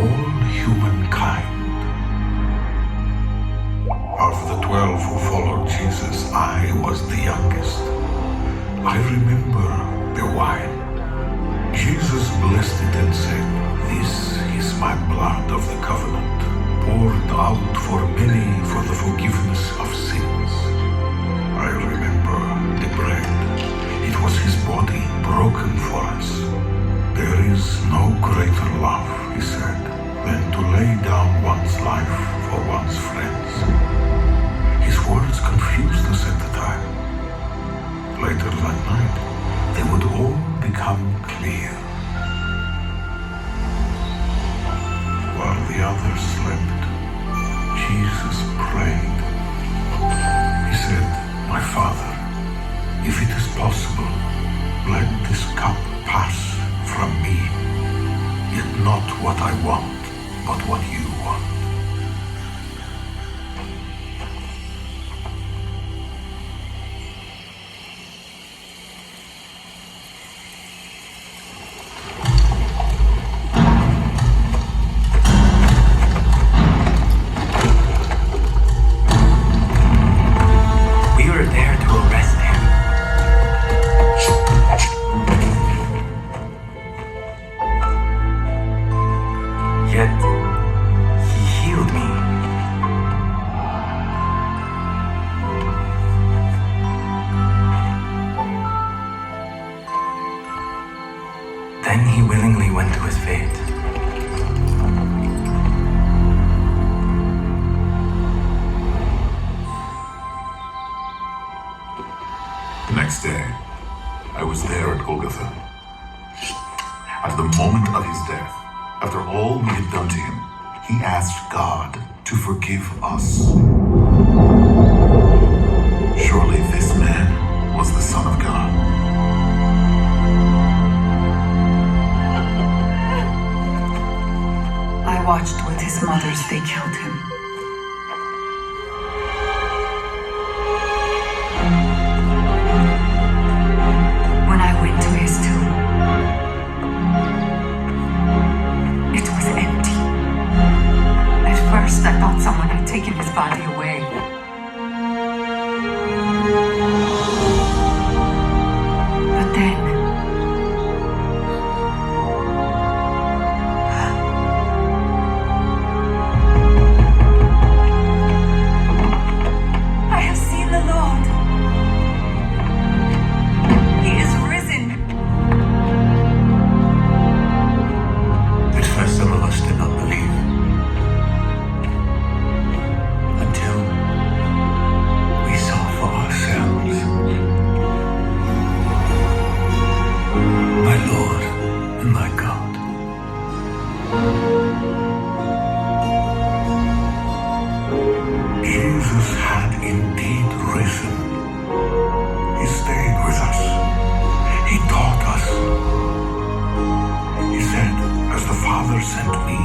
all humankind. Of the 12 who followed Jesus, I was the youngest. I remember the wine. Jesus blessed it and said, "This is my blood of the covenant, poured out for many for the forgiveness of sins." I remember the bread. It was his body broken for us. There is no greater love, he said, than to lay down one's life for one's friends. His words confused us at the time. Later that night, they would all become clear. While the others slept, Jesus prayed. He said, "My Father, if it is possible, let this cup pass from me, yet not what I want, but what you want." Yet he healed me. Then he willingly went to his fate. The next day, I was there at Golgotha. At the moment of his death, after all we had done to him, he asked God to forgive us. Surely this man was the Son of God. I watched with his mother as they killed him. When I went to his tomb, it was empty. At first, I thought someone had taken his body away. But then, I have seen the Lord. He is risen. At first, some of us did not believe. Until we saw for ourselves. My Lord and my God. Jesus had indeed risen. He stayed with us. He taught us. He said, "As the Father sent me,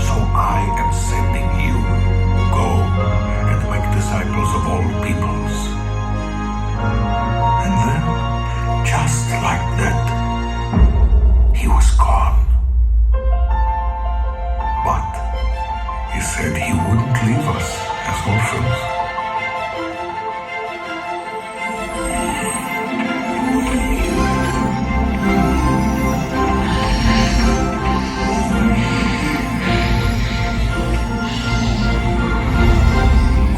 so I am sending you. Go and make disciples of all peoples." And then, just like that, he was gone. But he said he wouldn't leave us as orphans.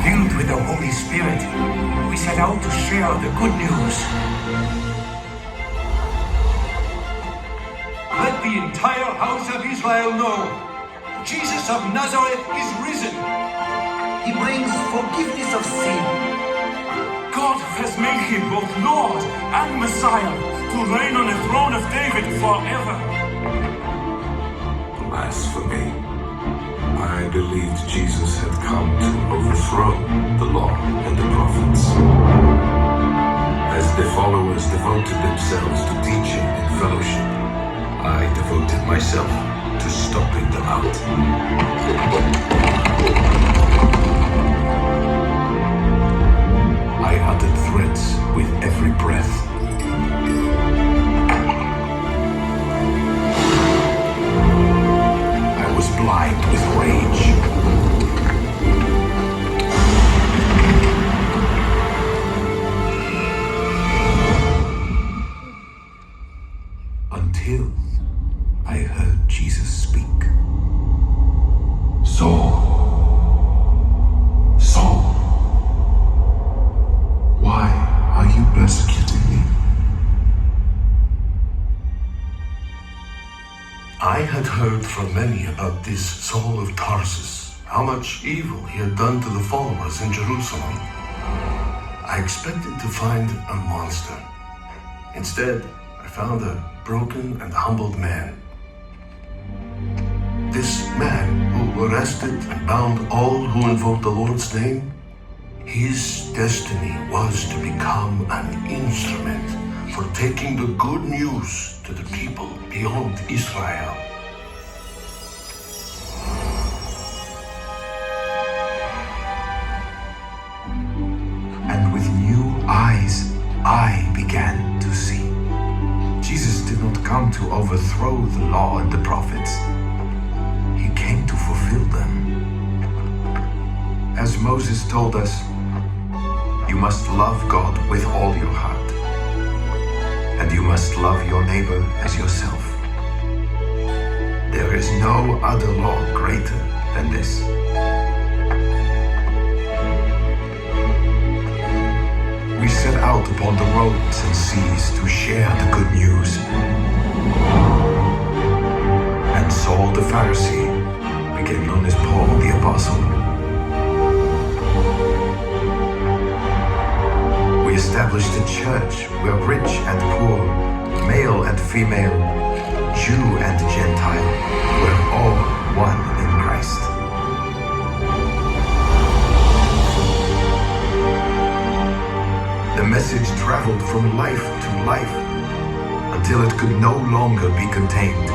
Filled with the Holy Spirit, we set out to share the good news. Let the entire house of Israel know Jesus of Nazareth is risen. He brings forgiveness of sin. God has made him both Lord and Messiah to reign on the throne of David forever. As for me, I believed Jesus had come to overthrow the law and the prophets. As the followers devoted themselves to teaching and fellowship, I devoted myself to stopping them out. I uttered threats with every breath. I was blind white with rage. Until I heard Jesus speak. Saul, Saul, why are you persecuting me? I had heard from many about this Saul of Tarsus, how much evil he had done to the followers in Jerusalem. I expected to find a monster. Instead, I found a broken and humbled man. This man who arrested and bound all who invoked the Lord's name, his destiny was to become an instrument for taking the good news to the people beyond Israel. And with new eyes, I began to see. Jesus did not come to overthrow the law and the prophets. He came to fulfill them. As Moses told us, you must love God with all your heart, and you must love your neighbor as yourself. There is no other law greater than this. We set out upon the roads and seas to share the good news. And Saul the Pharisee became known as Paul the Apostle. We established a church where rich and poor, male and female, Jew and Gentile were all one in Christ. The message traveled from life to life until it could no longer be contained.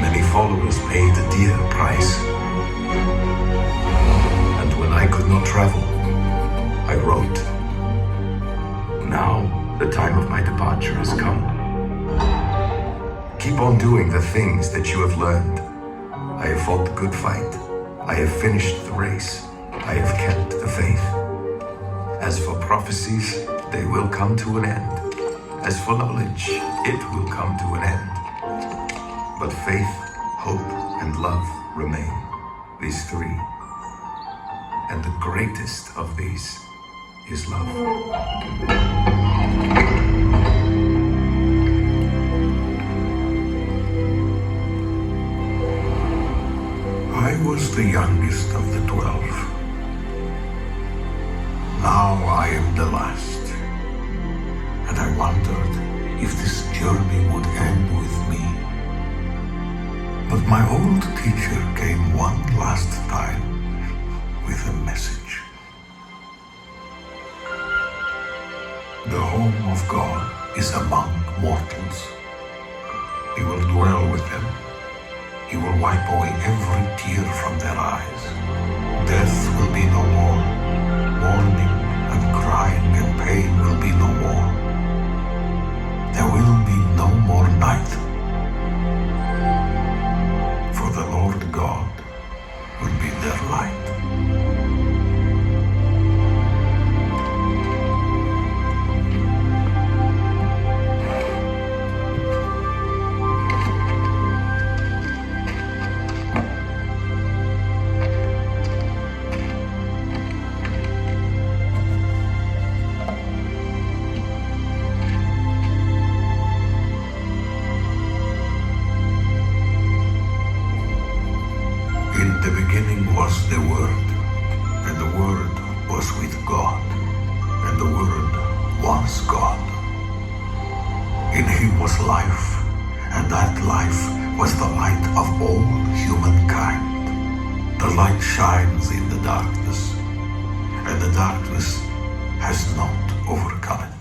Many followers paid a dear price. And when I could not travel, I wrote. Now the time of my departure has come. Keep on doing the things that you have learned. I have fought the good fight. I have finished the race. I have kept the faith. As for prophecies, they will come to an end. As for knowledge, it will come to an end. But faith, hope, and love remain, these three. And the greatest of these is love. I was the youngest of the 12. Now I am the last, and I wondered if this journey would end with me. But my old teacher came one last time with a message. The home of God is among mortals. He will dwell with them. He will wipe away every tear from their eyes. Death will be no more. Mourning and crying and pain will be no more. There will be no more night. For the Lord God will be their light. In the beginning was the Word, and the Word was with God, and the Word was God. In Him was life, and that life was the light of all humankind. The light shines in the darkness, and the darkness has not overcome it.